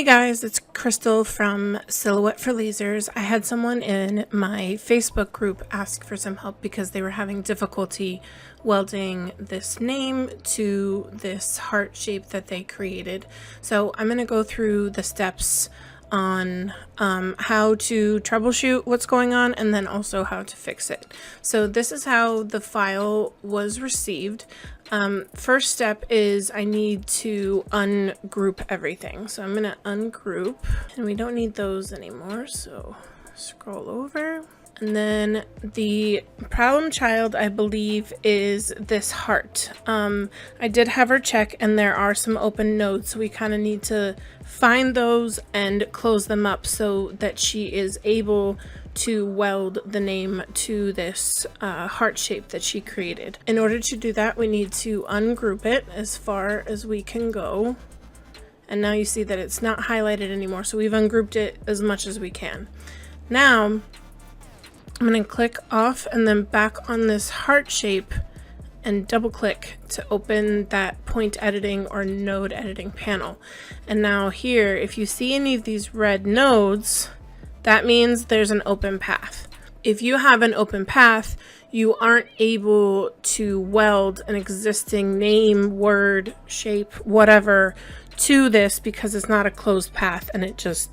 Hey guys, it's Crystal from Silhouette for Lasers. I had someone in my Facebook group ask for some help because they were having difficulty welding this name to this heart shape that they created. So I'm going to go through the steps on how to troubleshoot what's going on and then also how to fix it. So this is how the file was received. First step is I need to ungroup everything. So I'm going to ungroup, and we don't need those anymore. So scroll over. And then the problem child, I believe, is this heart. I did have her check, and there are some open nodes, so we kind of need to find those and close them up so that she is able to weld the name to this heart shape that she created. In order to do that, we need to ungroup it as far as we can go. And now you see that it's not highlighted anymore, so we've ungrouped it as much as we can. Now, I'm going to click off and then back on this heart shape and double click to open that point editing or node editing panel. And now here, if you see any of these red nodes, that means there's an open path. If you have an open path, you aren't able to weld an existing name, word, shape, whatever to this because it's not a closed path, and it's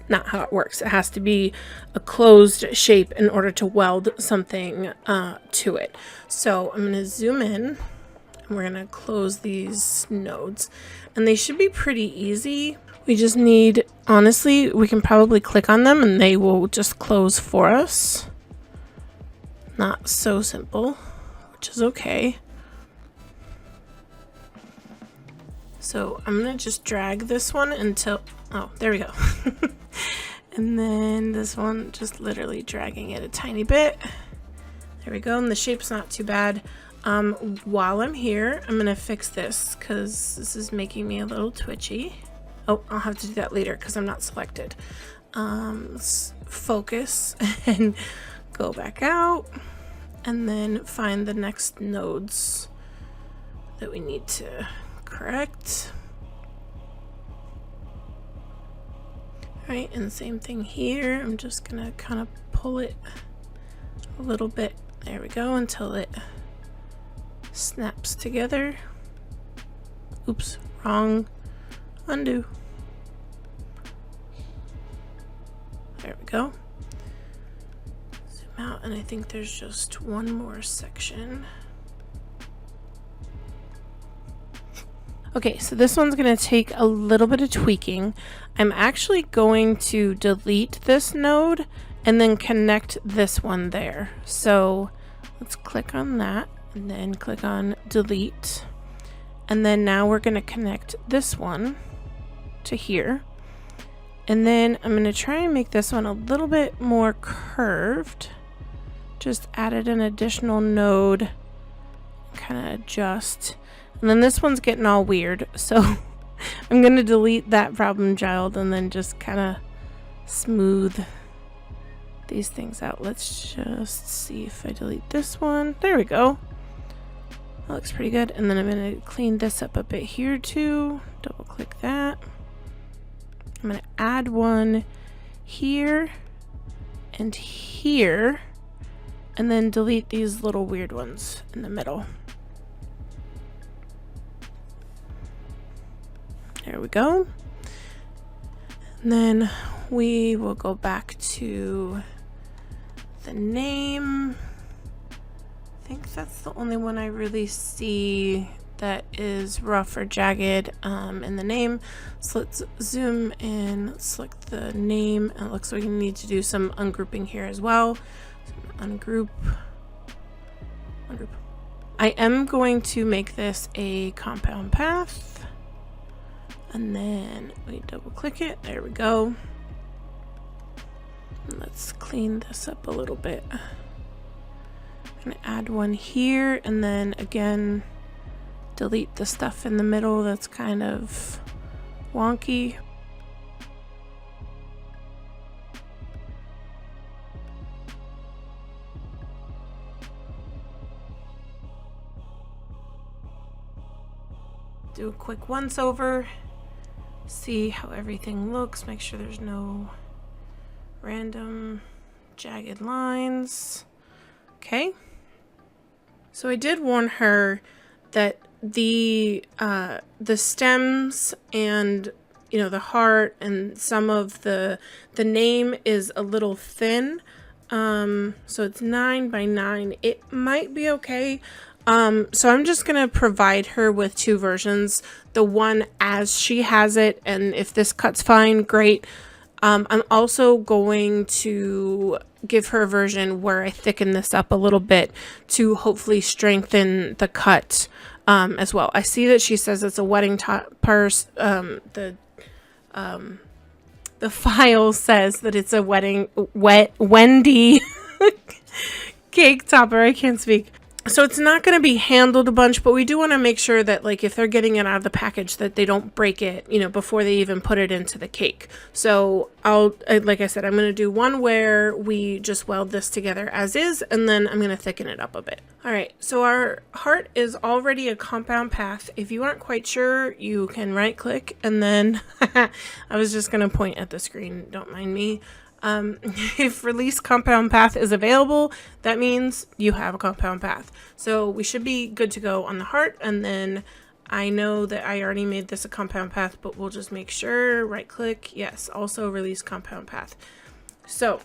not how it works. It has to be a closed shape in order to weld something to it. So I'm going to zoom in, and we're going to close these nodes, and they should be pretty easy. We just need, honestly, we can probably click on them and they will just close for us. Not so simple, which is okay. So I'm going to just drag this one until, oh, there we go. And then this one, just literally dragging it a tiny bit. There we go, and the shape's not too bad. While I'm here, I'm going to fix this because this is making me a little twitchy. Oh, I'll have to do that later because I'm not selected. Let's focus and go back out and then find the next nodes that we need to correct. All right, and the same thing here. I'm just gonna kind of pull it a little bit. There we go, until it snaps together. Oops, wrong. Undo. There we go. Zoom out, and I think there's just one more section. Okay, so this one's going to take a little bit of tweaking. I'm actually going to delete this node and then connect this one there. So let's click on that and then click on delete. And then now we're going to connect this one to here. And then I'm going to try and make this one a little bit more curved. Just added an additional node, kind of adjust. And then this one's getting all weird, so I'm going to delete that problem child and then just kind of smooth these things out. Let's just see if I delete this one. There we go. That looks pretty good. And then I'm going to clean this up a bit here too. Double click that. I'm going to add one here and here, and then delete these little weird ones in the middle. There we go. And then we will go back to the name. I think that's the only one I really see that is rough or jagged in the name. So let's zoom in, select the name, and it looks like we need to do some ungrouping here as well. So ungroup. I am going to make this a compound path, and then we double click it. There we go. And let's clean this up a little bit. I'm gonna add one here, and then again delete the stuff in the middle that's kind of wonky. Do a quick once over, see how everything looks, make sure there's no random jagged lines. Okay. So I did warn her that the stems and, you know, the heart and some of the name is a little thin. So it's 9 by 9. It might be okay. So I'm just going to provide her with 2 versions, the one as she has it, and if this cut's fine, great. I'm also going to give her a version where I thicken this up a little bit to hopefully strengthen the cut as well. I see that she says it's a wedding purse. The file says that it's a Wendy cake topper. I can't speak. So it's not going to be handled a bunch, but we do want to make sure that, like, if they're getting it out of the package, that they don't break it, you know, before they even put it into the cake. So like I said, I'm going to do one where we just weld this together as is, and then I'm going to thicken it up a bit. All right, so our heart is already a compound path. If you aren't quite sure, you can right click, and then I was just going to point at the screen. Don't mind me. If release compound path is available, that means you have a compound path. So we should be good to go on the heart. And then I know that I already made this a compound path, but we'll just make sure, right click. Yes, also release compound path. So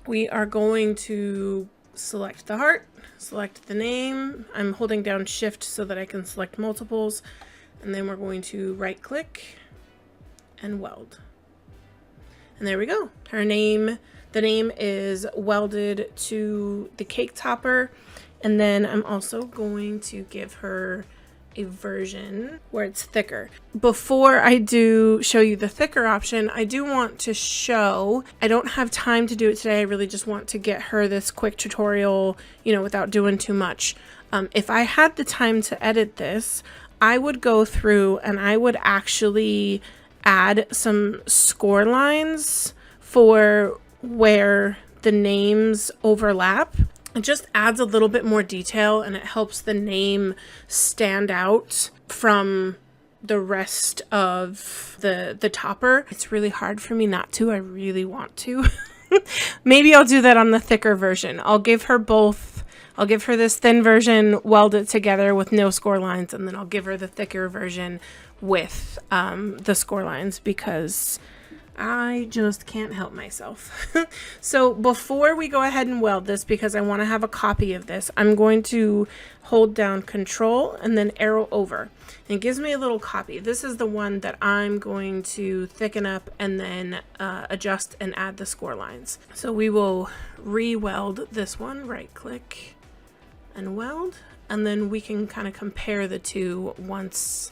we are going to select the heart, select the name. I'm holding down shift so that I can select multiples. And then we're going to right click and weld. And there we go. Her name, the name is welded to the cake topper. And then I'm also going to give her a version where it's thicker. Before I do show you the thicker option, I do want to show, I don't have time to do it today. I really just want to get her this quick tutorial, you know, without doing too much. If I had the time to edit this, I would go through and I would actually add some score lines for where the names overlap. It just adds a little bit more detail and it helps the name stand out from the rest of the topper. It's really hard for me not to. I really want to. Maybe I'll do that on the thicker version. I'll give her both. I'll give her this thin version, weld it together with no score lines, and then I'll give her the thicker version with the score lines because I just can't help myself. So before we go ahead and weld this, because I want to have a copy of this, I'm going to hold down Control and then arrow over. And it gives me a little copy. This is the one that I'm going to thicken up and then adjust and add the score lines. So we will re-weld this one, right click and weld, and then we can kind of compare the two once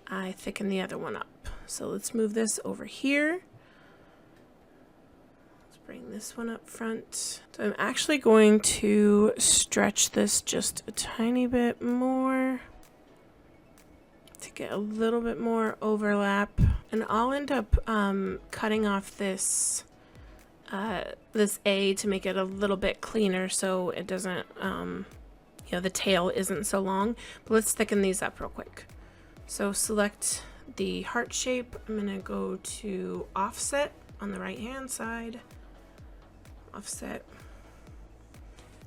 I thicken the other one up. So let's move this over here. Let's bring this one up front. So I'm actually going to stretch this just a tiny bit more to get a little bit more overlap. And I'll end up cutting off this this A to make it a little bit cleaner so it doesn't, you know, the tail isn't so long. But let's thicken these up real quick. So select the heart shape. I'm going to go to offset on the right hand side. Offset.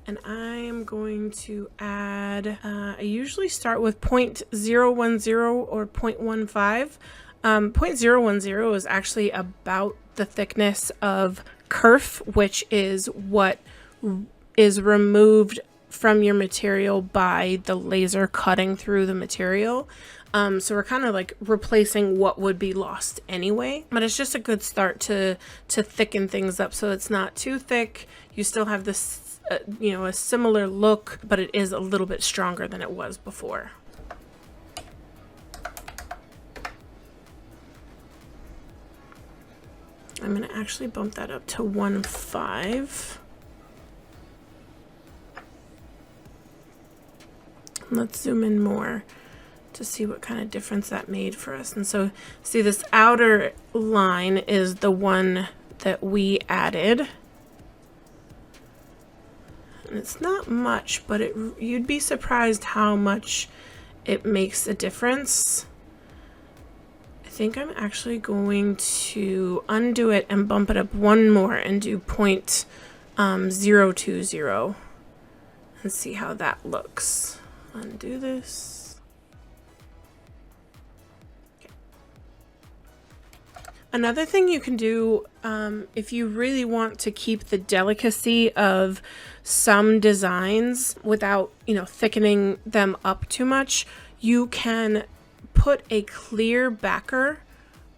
And I am going to add, I usually start with 0.010 or 0.15. 0.010 is actually about the thickness of kerf, which is what is removed from your material by the laser cutting through the material. So we're kind of like replacing what would be lost anyway, but it's just a good start to thicken things up so it's not too thick. You still have this, you know, a similar look, but it is a little bit stronger than it was before. I'm going to actually bump that up to 1.5. Let's zoom in more to see what kind of difference that made for us. And so see, this outer line is the one that we added. And it's not much, but you'd be surprised how much it makes a difference. I think I'm actually going to undo it and bump it up one more and do 0.020 and see how that looks. Undo this. Okay. Another thing you can do if you really want to keep the delicacy of some designs without, you know, thickening them up too much, you can put a clear backer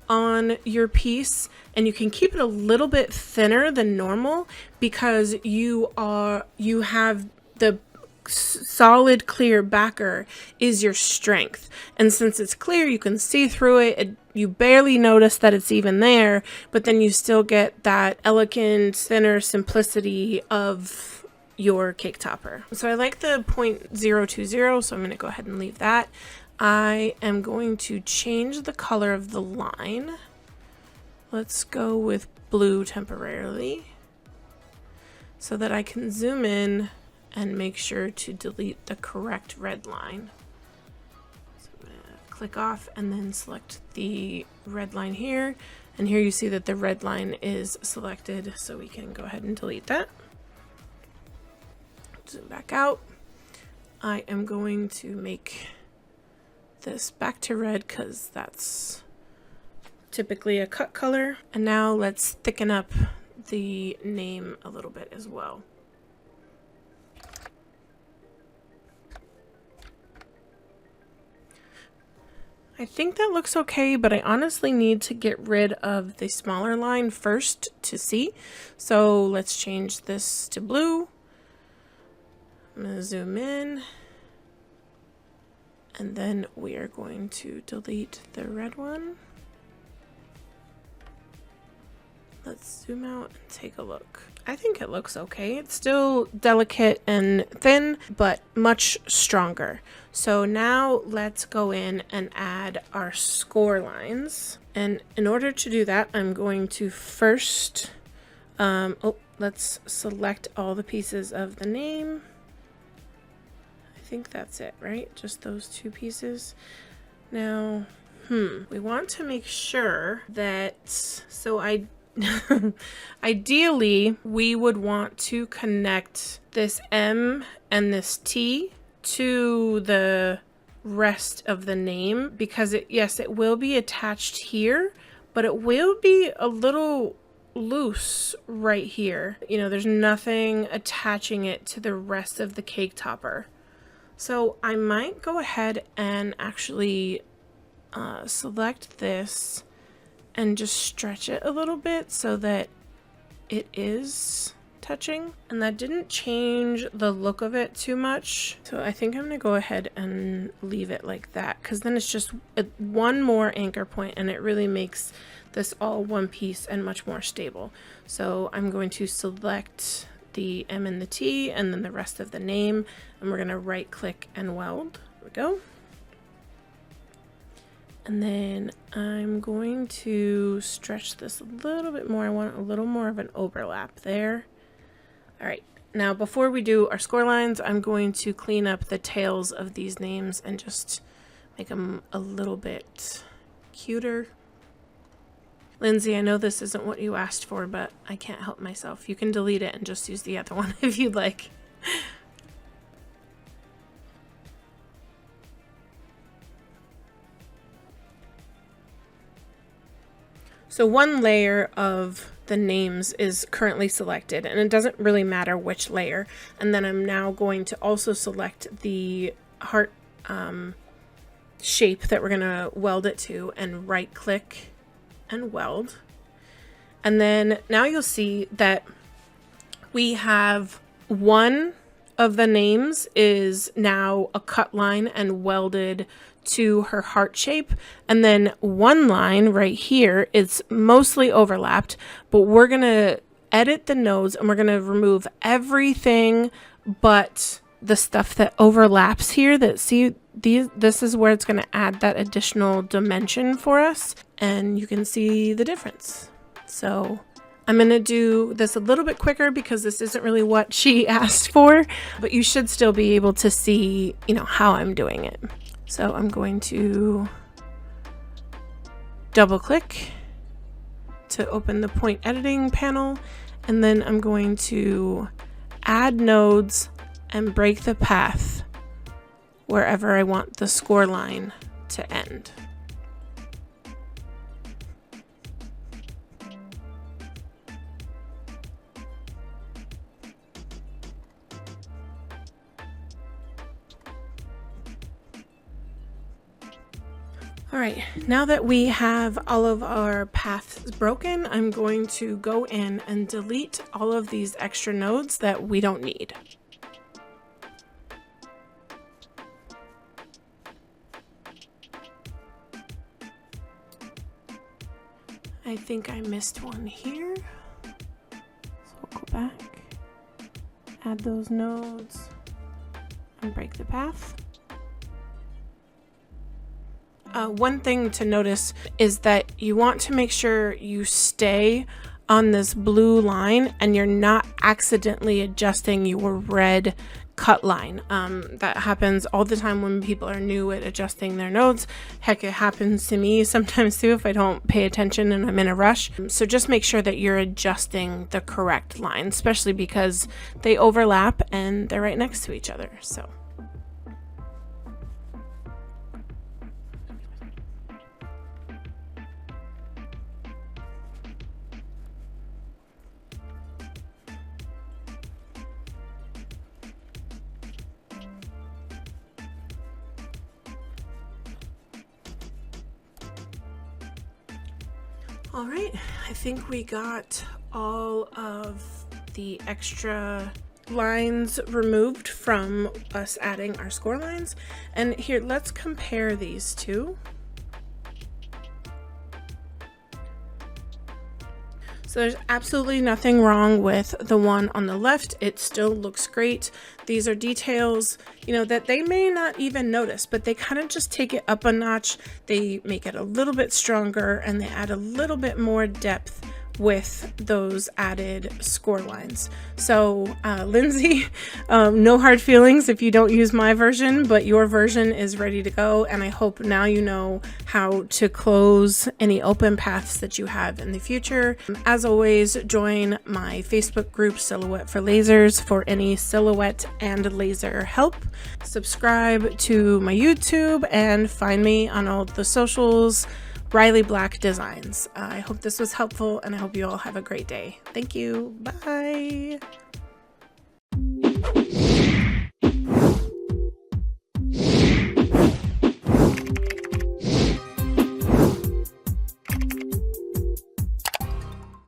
on your piece, and you can keep it a little bit thinner than normal because you have the solid clear backer is your strength, and since it's clear you can see through it, you barely notice that it's even there, but then you still get that elegant thinner simplicity of your cake topper. So I like the 0.020, so I'm going to go ahead and leave that. I am going to change the color of the line. Let's go with blue temporarily so that I can zoom in and make sure to delete the correct red line. So I'm going to click off and then select the red line here. And here you see that the red line is selected, so we can go ahead and delete that. Zoom back out. I am going to make this back to red because that's typically a cut color. And now let's thicken up the name a little bit as well. I think that looks okay, but I honestly need to get rid of the smaller line first to see. So let's change this to blue. I'm going to zoom in. And then we are going to delete the red one. Let's zoom out and take a look. I think it looks okay. It's still delicate and thin, but much stronger. So now let's go in and add our score lines. And in order to do that, I'm going to first, let's select all the pieces of the name. I think that's it, right? Just those two pieces. Now, we want to make sure that, ideally, we would want to connect this M and this T to the rest of the name because yes, it will be attached here, but it will be a little loose right here. You know, there's nothing attaching it to the rest of the cake topper. So I might go ahead and actually select this and just stretch it a little bit so that it is touching. And that didn't change the look of it too much. So I think I'm gonna go ahead and leave it like that because then it's just one more anchor point and it really makes this all one piece and much more stable. So I'm going to select the M and the T and then the rest of the name, and we're gonna right click and weld. There we go. And then I'm going to stretch this a little bit more. I want a little more of an overlap there. All right, now before we do our score lines, I'm going to clean up the tails of these names and just make them a little bit cuter. Lindsay, I know this isn't what you asked for, but I can't help myself. You can delete it and just use the other one if you'd like. So one layer of the names is currently selected, and it doesn't really matter which layer. And then I'm now going to also select the heart shape that we're gonna weld it to and right click and weld. And then now you'll see that we have one of the names is now a cut line and welded to her heart shape, and then one line right here is mostly overlapped, but we're gonna edit the nodes and we're gonna remove everything but the stuff that overlaps here. That this is where it's gonna add that additional dimension for us, and you can see the difference. So I'm gonna do this a little bit quicker because this isn't really what she asked for, but you should still be able to see, you know, how I'm doing it. So I'm going to double click to open the point editing panel, and then I'm going to add nodes and break the path wherever I want the score line to end. All right, now that we have all of our paths broken, I'm going to go in and delete all of these extra nodes that we don't need. I think I missed one here, so we'll go back, add those nodes, and break the path. One thing to notice is that you want to make sure you stay on this blue line and you're not accidentally adjusting your red cut line. That happens all the time when people are new at adjusting their nodes. Heck, it happens to me sometimes too if I don't pay attention and I'm in a rush. So just make sure that you're adjusting the correct line, especially because they overlap and they're right next to each other. So. All right, I think we got all of the extra lines removed from us adding our score lines. And here, let's compare these two. So there's absolutely nothing wrong with the one on the left. It still looks great. These are details, you know, that they may not even notice, but they kind of just take it up a notch. They make it a little bit stronger and they add a little bit more depth with those added score lines. So Lindsay, no hard feelings if you don't use my version, but your version is ready to go, and I hope now you know how to close any open paths that you have in the future. As always, join my Facebook group Silhouette for Lasers for any silhouette and laser help. Subscribe to my YouTube and find me on all the socials, Riley Black Designs. I hope this was helpful and I hope you all have a great day. Thank you. Bye.